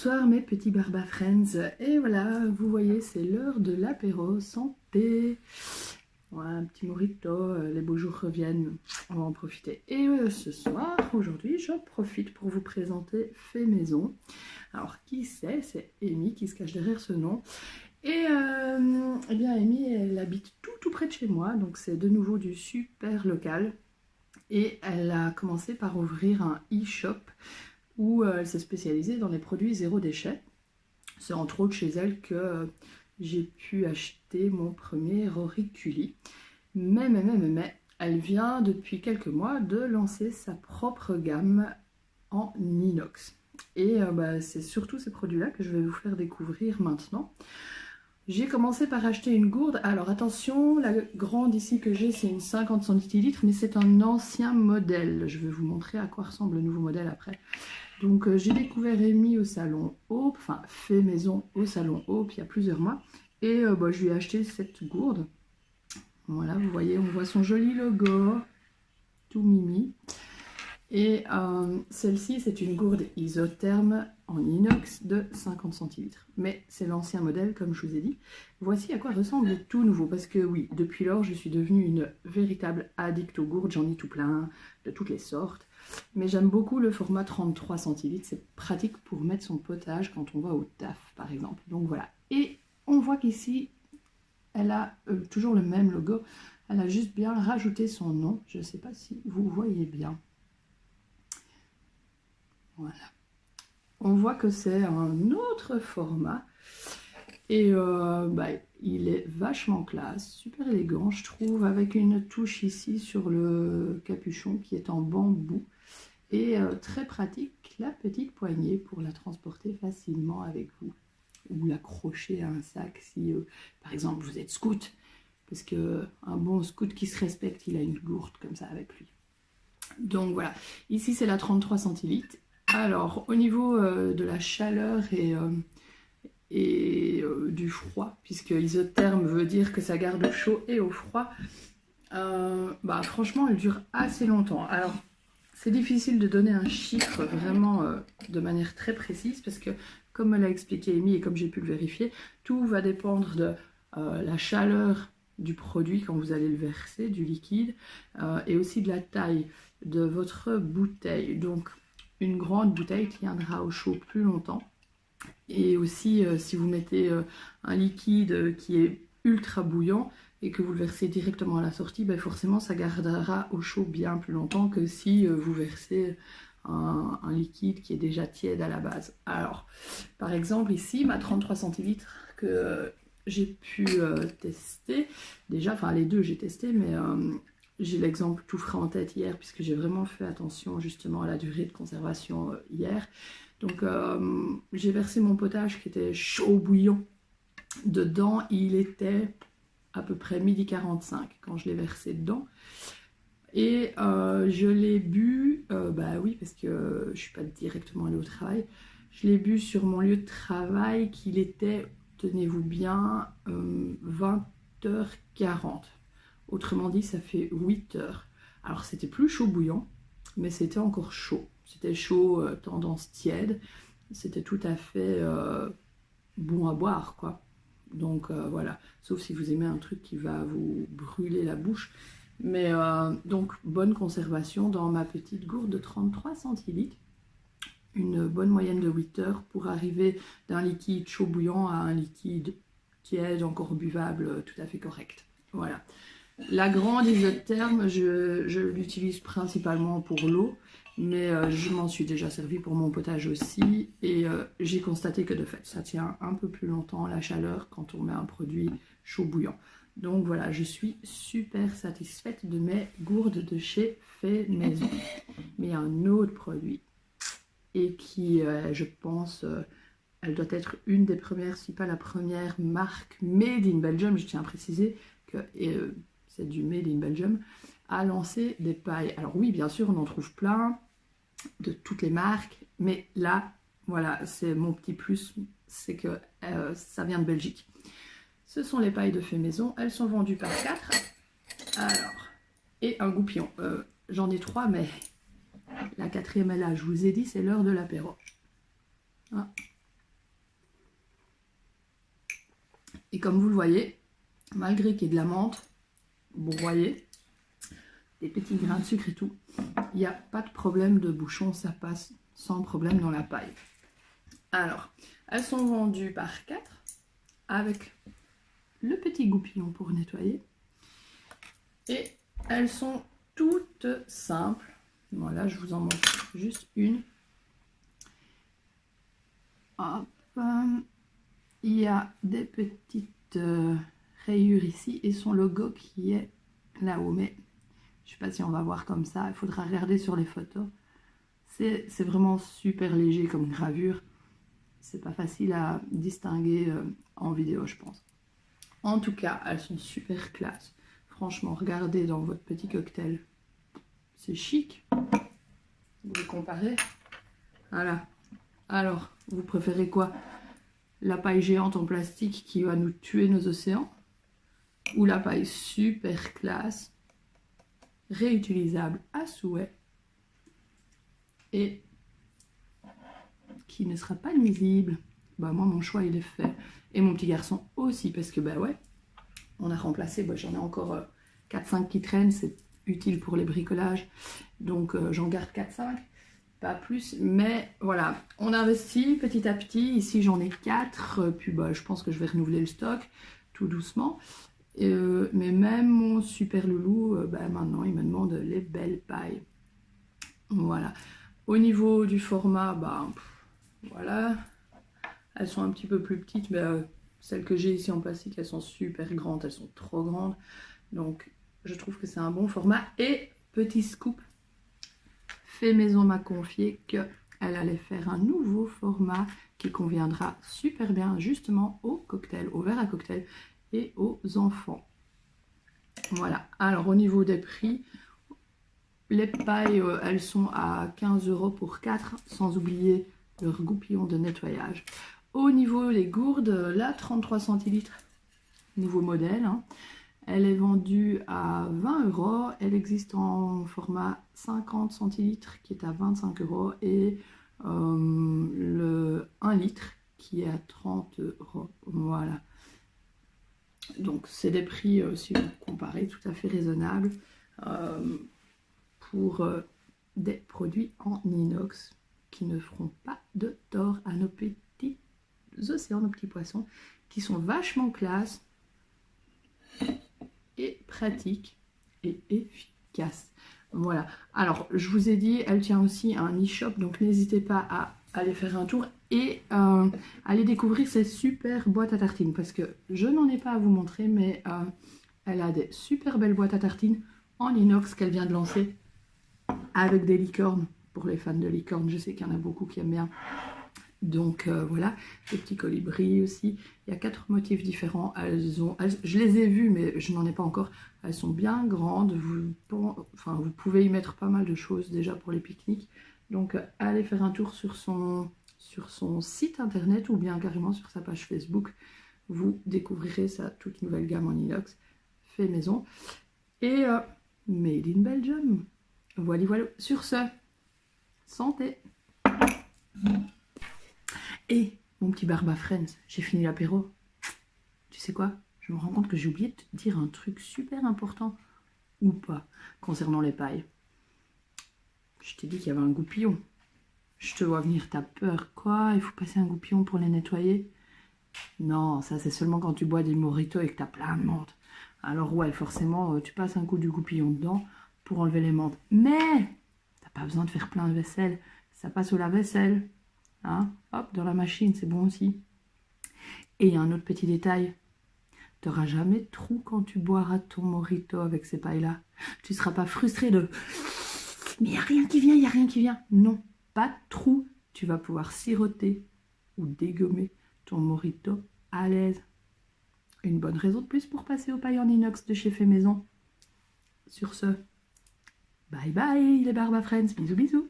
Bonsoir mes petits Barba Friends, et voilà, vous voyez, c'est l'heure de l'apéro santé. Voilà, un petit mojito, les beaux jours reviennent, on va en profiter. Et ce soir, aujourd'hui, j'en profite pour vous présenter Fait Maison. Alors, qui c'est? C'est Amy qui se cache derrière ce nom. Et eh bien, Amy, elle habite tout près de chez moi, donc c'est de nouveau du super local. Et elle a commencé par ouvrir un e-shop où elle s'est spécialisée dans les produits zéro déchet. C'est entre autres chez elle que j'ai pu acheter mon premier auriculi. Mais, elle vient depuis quelques mois de lancer sa propre gamme en inox. Et c'est surtout ces produits-là que je vais vous faire découvrir maintenant. J'ai commencé par acheter une gourde. Alors attention, la grande ici que j'ai, c'est une 50 centilitres, mais c'est un ancien modèle. Je vais vous montrer à quoi ressemble le nouveau modèle après. Donc j'ai découvert Amy au salon Hope, enfin Fait Maison au salon Hope il y a plusieurs mois. Et je lui ai acheté cette gourde. Voilà, vous voyez, on voit son joli logo, tout mimi. Et celle-ci, c'est une gourde isotherme en inox de 50 centilitres. Mais c'est l'ancien modèle, comme je vous ai dit. Voici à quoi ressemble le tout nouveau. Parce que oui, depuis lors, je suis devenue une véritable addict aux gourdes. J'en ai tout plein, de toutes les sortes. Mais j'aime beaucoup le format 33 centilitres. C'est pratique pour mettre son potage quand on va au taf, par exemple. Donc voilà. Et on voit qu'ici, elle a toujours le même logo. Elle a juste bien rajouté son nom. Je ne sais pas si vous voyez bien. Voilà. On voit que c'est un autre format. Et il est vachement classe, super élégant, je trouve, avec une touche ici sur le capuchon qui est en bambou. Et très pratique, la petite poignée pour la transporter facilement avec vous. Ou l'accrocher à un sac si, par exemple, vous êtes scout. Parce qu'un bon scout qui se respecte, il a une gourde comme ça avec lui. Donc voilà, ici c'est la 33 centilitres. Alors, au niveau de la chaleur et du froid, puisque isotherme veut dire que ça garde au chaud et au froid, franchement, elle dure assez longtemps. Alors, c'est difficile de donner un chiffre vraiment de manière très précise, parce que, comme me l'a expliqué Amy et comme j'ai pu le vérifier, tout va dépendre de la chaleur du produit quand vous allez le verser, du liquide, et aussi de la taille de votre bouteille. Donc, une grande bouteille tiendra au chaud plus longtemps. Et aussi, si vous mettez un liquide qui est ultra bouillant et que vous le versez directement à la sortie, forcément, ça gardera au chaud bien plus longtemps que si vous versez un liquide qui est déjà tiède à la base. Alors, par exemple, ici, ma 33 centilitres que j'ai pu tester, déjà, enfin les deux j'ai testé, mais j'ai l'exemple tout frais en tête hier, puisque j'ai vraiment fait attention justement à la durée de conservation hier. Donc j'ai versé mon potage qui était chaud bouillant dedans. Il était à peu près 12h45 quand je l'ai versé dedans. Et je l'ai bu, oui, parce que je ne suis pas directement allée au travail. Je l'ai bu sur mon lieu de travail qu'il était, tenez-vous bien, 20h40. Autrement dit, ça fait 8 heures. Alors, c'était plus chaud bouillant, mais c'était encore chaud. C'était chaud, tendance tiède. C'était tout à fait bon à boire, quoi. Donc, voilà. Sauf si vous aimez un truc qui va vous brûler la bouche. Mais, donc, bonne conservation dans ma petite gourde de 33 centilitres. Une bonne moyenne de 8 heures pour arriver d'un liquide chaud bouillant à un liquide tiède, encore buvable, tout à fait correct. Voilà. La grande isotherme, je l'utilise principalement pour l'eau, mais je m'en suis déjà servi pour mon potage aussi. Et j'ai constaté que de fait, ça tient un peu plus longtemps la chaleur quand on met un produit chaud bouillant. Donc voilà, je suis super satisfaite de mes gourdes de chez Fait Maison. Mais il y a un autre produit et qui, je pense, elle doit être une des premières, si pas la première marque Made in Belgium, je tiens à préciser que c'est du Made in Belgium, a lancé des pailles. Alors oui, bien sûr, on en trouve plein de toutes les marques, mais là, voilà, c'est mon petit plus, c'est que ça vient de Belgique. Ce sont les pailles de Fait Maison, elles sont vendues par 4. Alors, et un goupillon. J'en ai 3, mais la 4e est là, je vous ai dit, c'est l'heure de l'apéro. Ah. comme vous le voyez, malgré qu'il y ait de la menthe broyée, des petits grains de sucre et tout, il n'y a pas de problème de bouchon, ça passe sans problème dans la paille. Alors, elles sont vendues par 4 avec le petit goupillon pour nettoyer. Et elles sont toutes simples. Voilà, je vous en montre juste une. Hop. Il y a des petites rayures ici et son logo qui est là-haut. Mais je ne sais pas si on va voir comme ça. Il faudra regarder sur les photos. C'est vraiment super léger comme gravure. C'est pas facile à distinguer en vidéo, je pense. En tout cas, elles sont super classe. Franchement, regardez dans votre petit cocktail. C'est chic. Vous comparez. Voilà. Alors, vous préférez quoi? La paille géante en plastique qui va nous tuer nos océans? Ou la paille super classe, réutilisable à souhait et qui ne sera pas nuisible? Bah moi, mon choix, il est fait. Et mon petit garçon aussi, parce que bah ouais, on a remplacé, bah, j'en ai encore 4-5 qui traînent, c'est utile pour les bricolages, donc j'en garde 4-5, pas plus, mais voilà, on investit petit à petit. Ici j'en ai 4, puis bah, je pense que je vais renouveler le stock tout doucement, mais même mon super loulou, bah, maintenant il me demande les belles pailles. Voilà, au niveau du format, bah voilà, elles sont un petit peu plus petites, mais celles que j'ai ici en plastique, elles sont super grandes, elles sont trop grandes. Donc, je trouve que c'est un bon format. Et, petit scoop, Fait Maison m'a confié qu'elle allait faire un nouveau format qui conviendra super bien justement aux cocktails, aux verres à cocktail et aux enfants. Voilà. Alors, au niveau des prix, les pailles, elles sont à 15 € pour 4, sans oublier leur goupillon de nettoyage. Au niveau des gourdes, la 33 centilitres, nouveau modèle, hein, elle est vendue à 20 €. Elle existe en format 50 centilitres qui est à 25 € et le 1 litre qui est à 30 €. Voilà. Donc c'est des prix, si vous comparez, tout à fait raisonnables pour des produits en inox qui ne feront pas de tort à nos petits océans, nos petits poissons, qui sont vachement classe et pratique et efficace. Voilà. Alors, je vous ai dit, elle tient aussi un e-shop, donc n'hésitez pas à aller faire un tour et aller découvrir ces super boîtes à tartines, parce que je n'en ai pas à vous montrer, mais elle a des super belles boîtes à tartines en inox qu'elle vient de lancer avec des licornes. Pour les fans de licornes, je sais qu'il y en a beaucoup qui aiment bien. Donc voilà, des petits colibris aussi. Il y a 4 motifs différents. Je les ai vus, mais je n'en ai pas encore. Elles sont bien grandes. Vous pouvez y mettre pas mal de choses déjà pour les pique-niques. Donc allez faire un tour sur son site internet ou bien carrément sur sa page Facebook. Vous découvrirez sa toute nouvelle gamme en inox fait maison. Et made in Belgium. Voilà, voilà. Sur ce, santé! Et mon petit Barba Friends, j'ai fini l'apéro. Tu sais quoi? Je me rends compte que j'ai oublié de te dire un truc super important, ou pas, concernant les pailles. Je t'ai dit qu'il y avait un goupillon. Je te vois venir, t'as peur. Quoi? Il faut passer un goupillon pour les nettoyer? Non, ça c'est seulement quand tu bois des mojitos et que t'as plein de menthe. Alors ouais, forcément, tu passes un coup du goupillon dedans pour enlever les menthes. Mais t'as pas besoin de faire plein de vaisselle. Ça passe au lave-vaisselle. Hein, hop, dans la machine, c'est bon aussi. Et un autre petit détail, tu n'auras jamais de trou quand tu boiras ton mojito avec ces pailles-là. Tu ne seras pas frustré de « mais il n'y a rien qui vient, il n'y a rien qui vient ». Non, pas de trou. Tu vas pouvoir siroter ou dégommer ton mojito à l'aise. Une bonne raison de plus pour passer aux pailles en inox de chez Fait Maison. Sur ce, bye bye les Barba Friends, bisous bisous.